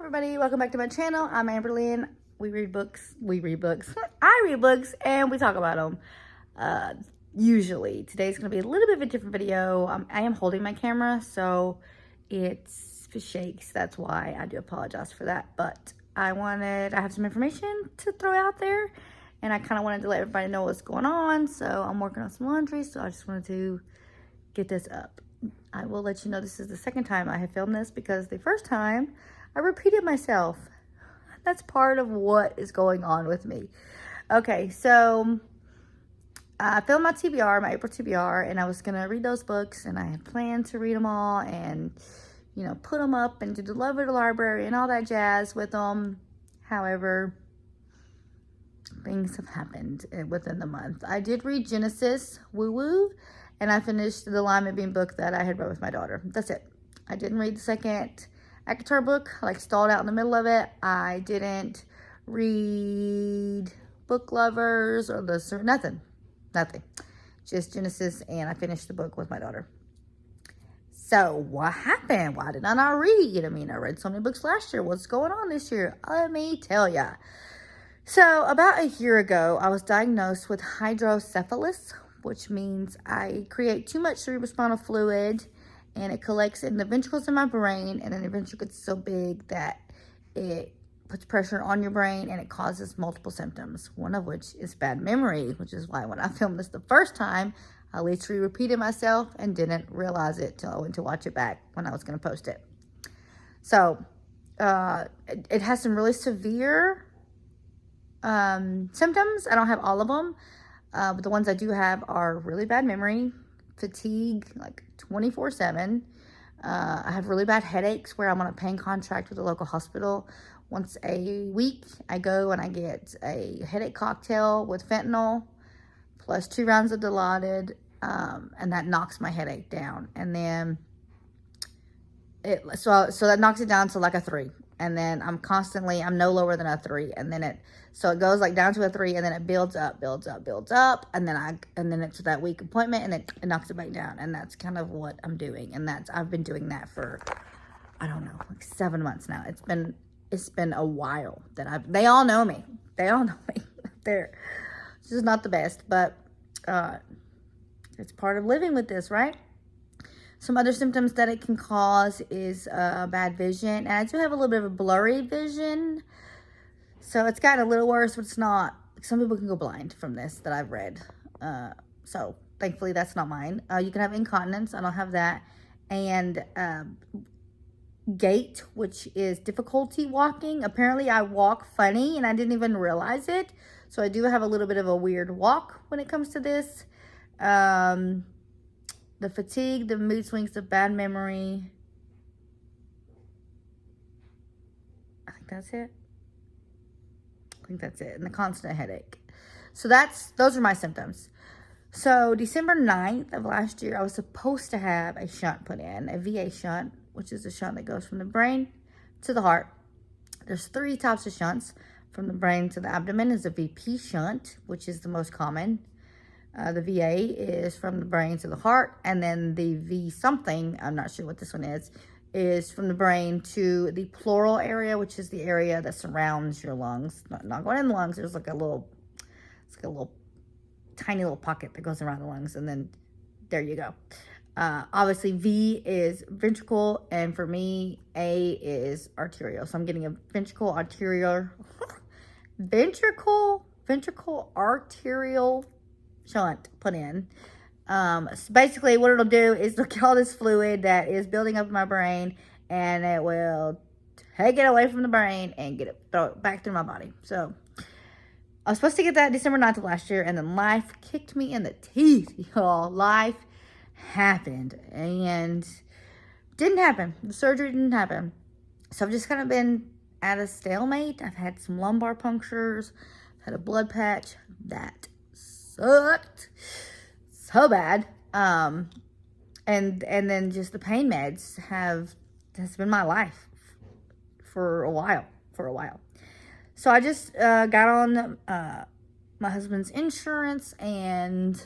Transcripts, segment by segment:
Everybody, welcome back to my channel. I'm Amberlynn. We read books. I read books and we talk about them. Usually. Today's going to be a little bit of a different video. I am holding my camera, so it shakes. That's why I do apologize for that. But I have some information to throw out there, and I kind of wanted to let everybody know what's going on. So I'm working on some laundry, so I just wanted to get this up. I will let you know this is the second time I have filmed this, because the first time I repeated myself. That's part of what is going on with me. Okay, so I filmed my TBR, my April TBR, and I was going to read those books, and I had planned to read them all and, you know, put them up and do the Love of the Library and all that jazz with them. However, things have happened within the month. I did read Genesis, woo-woo, and I finished the Lima Bean book that I had read with my daughter. That's it. I didn't read the second ACOTAR book. I stalled out in the middle of it. I didn't read Book Lovers or nothing. Just Genesis, and I finished the book with my daughter. So what happened? Why did I not read? I mean, I read so many books last year. What's going on this year? Let me tell ya. So about a year ago, I was diagnosed with hydrocephalus, which means I create too much cerebrospinal fluid, and it collects in the ventricles in my brain, and then the ventricle gets so big that it puts pressure on your brain, and it causes multiple symptoms, one of which is bad memory, which is why when I filmed this the first time, I literally repeated myself and didn't realize it till I went to watch it back when I was going to post it. So it has some really severe symptoms. I don't have all of them, but the ones I do have are really bad memory, fatigue, like 24/7. I have really bad headaches where I'm on a paying contract with a local hospital. Once a week, I go and I get a headache cocktail with fentanyl plus 2 rounds of Dilaudid, and that knocks my headache down. And then so that knocks it down to like a 3. And then I'm no lower than a 3. And then so it goes like down to a 3, and then it builds up. And then it's that week appointment, and it knocks it back down. And that's kind of what I'm doing. And I've been doing that for, I don't know, like 7 months now. It's been a while that they all know me. They're just not the best, but it's part of living with this, right? Some other symptoms that it can cause is bad vision. And I do have a little bit of a blurry vision. So it's gotten a little worse, but it's not. Some people can go blind from this that I've read. So thankfully that's not mine. You can have incontinence. I don't have that. And gait, which is difficulty walking. Apparently I walk funny and I didn't even realize it. So I do have a little bit of a weird walk when it comes to this. The fatigue, the mood swings, the bad memory. I think that's it. And the constant headache. So those are my symptoms. So December 9th of last year, I was supposed to have a shunt put in, a VA shunt, which is a shunt that goes from the brain to the heart. There's 3 types of shunts. From the brain to the abdomen is a VP shunt, which is the most common. The VA is from the brain to the heart, and then the V something, I'm not sure what this one is from the brain to the pleural area, which is the area that surrounds your lungs. Not going in the lungs. There's like a little tiny little pocket that goes around the lungs, and then there you go. Obviously, V is ventricle, and for me, A is arterial. So I'm getting a ventricle arterial shunt put in. So basically what it'll do is look at all this fluid that is building up in my brain, and it will take it away from the brain and throw it back through my body. So I was supposed to get that December 9th of last year, and then life kicked me in the teeth, y'all. Life happened and didn't happen. The surgery didn't happen. So I've just kind of been at a stalemate. I've had some lumbar punctures, had a blood patch that sucked so bad, and then just the pain meds has been my life for a while. So I just got on my husband's insurance, and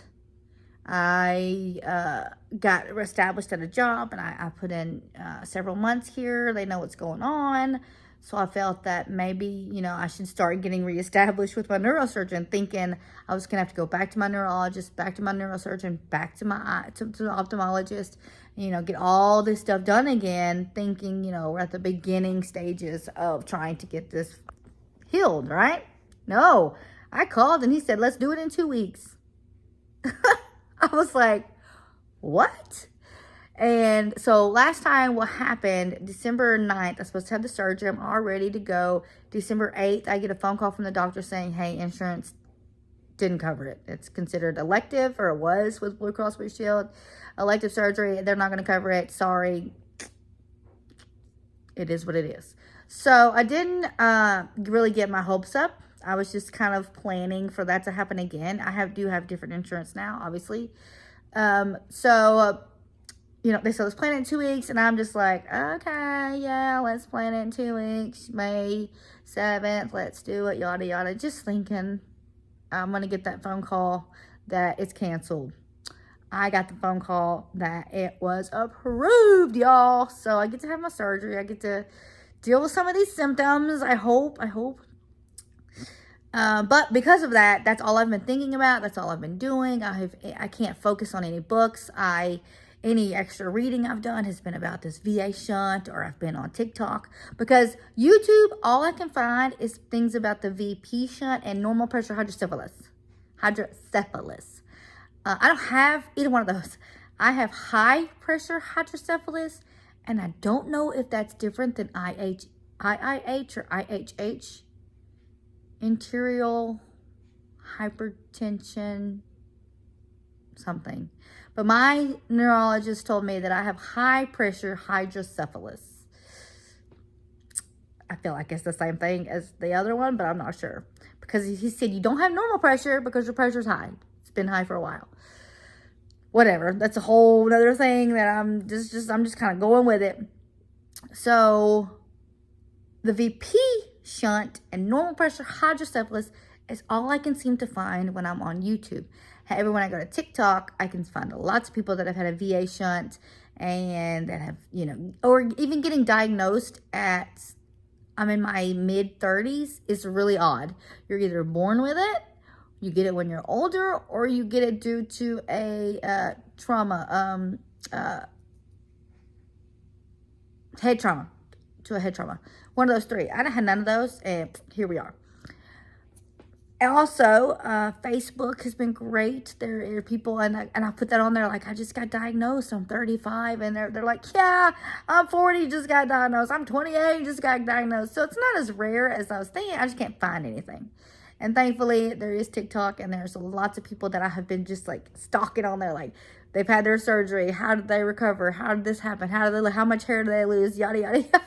I got established at a job, and I put in several months here. They know what's going on. So I felt that maybe, you know, I should start getting reestablished with my neurosurgeon, thinking I was going to have to go back to my neurologist, back to my neurosurgeon, back to my to the ophthalmologist, you know, get all this stuff done again, thinking, you know, we're at the beginning stages of trying to get this healed, right? No, I called and he said, let's do it in 2 weeks. I was like, what? And so last time what happened, December 9th, I'm supposed to have the surgery. I'm all ready to go. December 8th, I get a phone call from the doctor saying, hey, insurance didn't cover it. It's considered elective, or it was with Blue Cross Blue Shield. Elective surgery, they're not going to cover it. Sorry. It is what it is. So I didn't really get my hopes up. I was just kind of planning for that to happen again. I do have different insurance now, obviously. You know, they said, let's plan it in 2 weeks. And I'm just like, okay, yeah, let's plan it in 2 weeks. May 7th, let's do it, yada, yada. Just thinking I'm going to get that phone call that it's canceled. I got the phone call that it was approved, y'all. So I get to have my surgery. I get to deal with some of these symptoms. I hope. But because of that, that's all I've been thinking about. That's all I've been doing. I can't focus on any books. Any extra reading I've done has been about this VA shunt, or I've been on TikTok, because YouTube, all I can find is things about the VP shunt and normal pressure hydrocephalus. I don't have either one of those. I have high pressure hydrocephalus, and I don't know if that's different than IIH or IHH. Arterial hypertension something. But my neurologist told me that I have high pressure hydrocephalus. I feel like it's the same thing as the other one, but I'm not sure. Because he said you don't have normal pressure because your pressure's high. It's been high for a while. Whatever. That's a whole other thing that I'm just kind of going with it. So the VP shunt and normal pressure hydrocephalus is all I can seem to find when I'm on YouTube. However, when I go to TikTok, I can find lots of people that have had a VA shunt and that have, you know, or even getting diagnosed at, I'm in my mid-30s, is really odd. You're either born with it, you get it when you're older, or you get it due to a trauma, head trauma, One of those three. I had none of those, and here we are. And also, Facebook has been great. There are people, and I put that on there, like, I just got diagnosed. I'm 35, and they're like, yeah, I'm 40, just got diagnosed. I'm 28, just got diagnosed. So it's not as rare as I was thinking. I just can't find anything. And thankfully, there is TikTok, and there's lots of people that I have been just, like, stalking on there. Like, they've had their surgery. How did they recover? How did this happen? How much hair did they lose? Yada, yada, yada.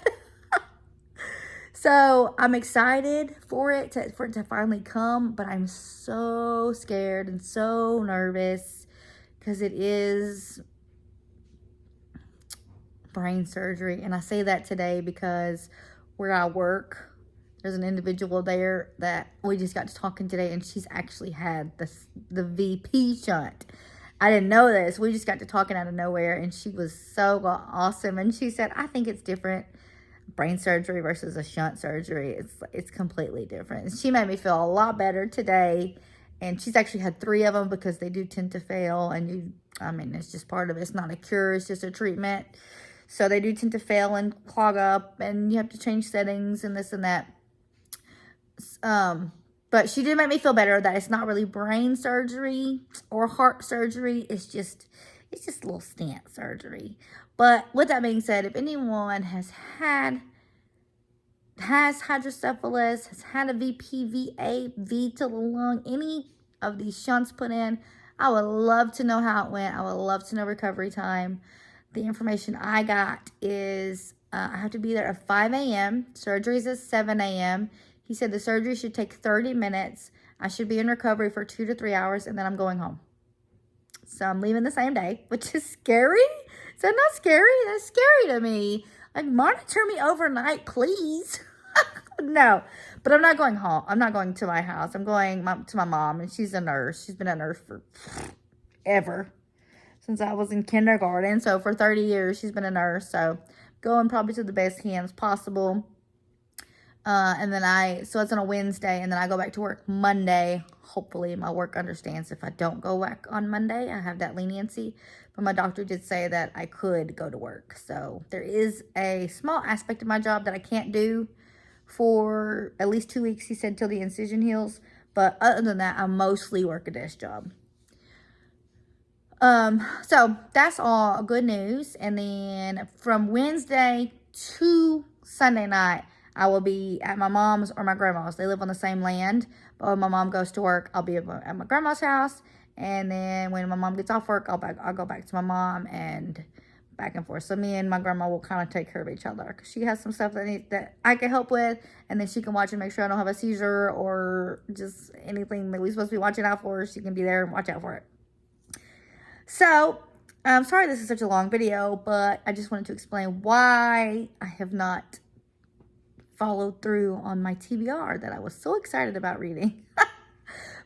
So I'm excited for it to finally come, but I'm so scared and so nervous because it is brain surgery. And I say that today because where I work, there's an individual there that we just got to talking today, and she's actually had the VP shunt. I didn't know this. We just got to talking out of nowhere, and she was so awesome. And she said, I think it's different. Brain surgery versus a shunt surgery, it's completely different. She made me feel a lot better today, and she's actually had 3 of them because they do tend to fail, and it's just part of it. It's not a cure, it's just a treatment. So they do tend to fail and clog up, and you have to change settings and this and that. But she did make me feel better that it's not really brain surgery or heart surgery. It's just a little stent surgery. But with that being said, if anyone has hydrocephalus, has had a VP, VA, V to the lung, any of these shunts put in, I would love to know how it went. I would love to know recovery time. The information I got is I have to be there at 5 a.m. Surgery's at 7 a.m. He said the surgery should take 30 minutes. I should be in recovery for 2 to 3 hours, and then I'm going home. So I'm leaving the same day, which is scary. Is that not scary? That's scary to me. Like, monitor me overnight, please. No, but I'm not going home. I'm not going to my house. I'm going to my mom, and she's a nurse. She's been a nurse for ever. Since I was in kindergarten. So for 30 years, she's been a nurse. So going probably to the best hands possible. And then so it's on a Wednesday, and then I go back to work Monday. Hopefully my work understands if I don't go back on Monday. I have that leniency. But my doctor did say that I could go to work. So there is a small aspect of my job that I can't do for at least 2 weeks, he said, till the incision heals. But other than that, I mostly work a desk job. So that's all good news. And then from Wednesday to Sunday night, I will be at my mom's or my grandma's. They live on the same land. But when my mom goes to work, I'll be at my grandma's house. And then when my mom gets off work, I'll go back to my mom and back and forth. So me and my grandma will kind of take care of each other, because she has some stuff that I can help with, and then she can watch and make sure I don't have a seizure or just anything that we're supposed to be watching out for. She can be there and watch out for it. So, I'm sorry this is such a long video, but I just wanted to explain why I have not followed through on my TBR that I was so excited about reading.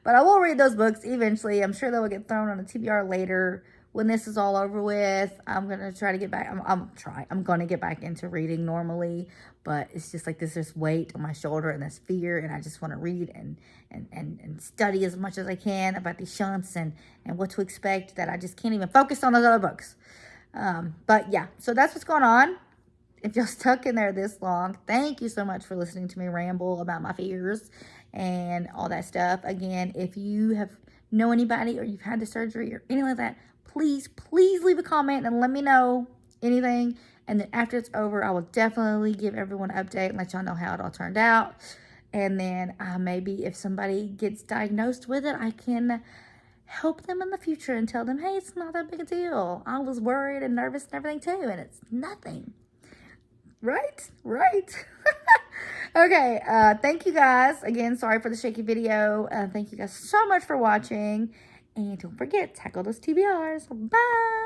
But I will read those books eventually. I'm sure they will get thrown on a TBR later. When this is all over with, I'm going to try to get back. I'm going to get back into reading normally. But it's just like this weight on my shoulder and this fear. And I just want to read and study as much as I can about these shunts and what to expect, that I just can't even focus on those other books. But yeah, so that's what's going on. If you're stuck in there this long, thank you so much for listening to me ramble about my fears and all that stuff. Again, if you know anybody or you've had the surgery or anything like that, please leave a comment and let me know anything. And then after it's over, I will definitely give everyone an update and let y'all know how it all turned out. And then maybe if somebody gets diagnosed with it, I can help them in the future and tell them, hey, it's not that big a deal. I was worried and nervous and everything too, and it's nothing. Right. Okay, thank you guys. Again, sorry for the shaky video. Thank you guys so much for watching. And don't forget, tackle those TBRs. Bye.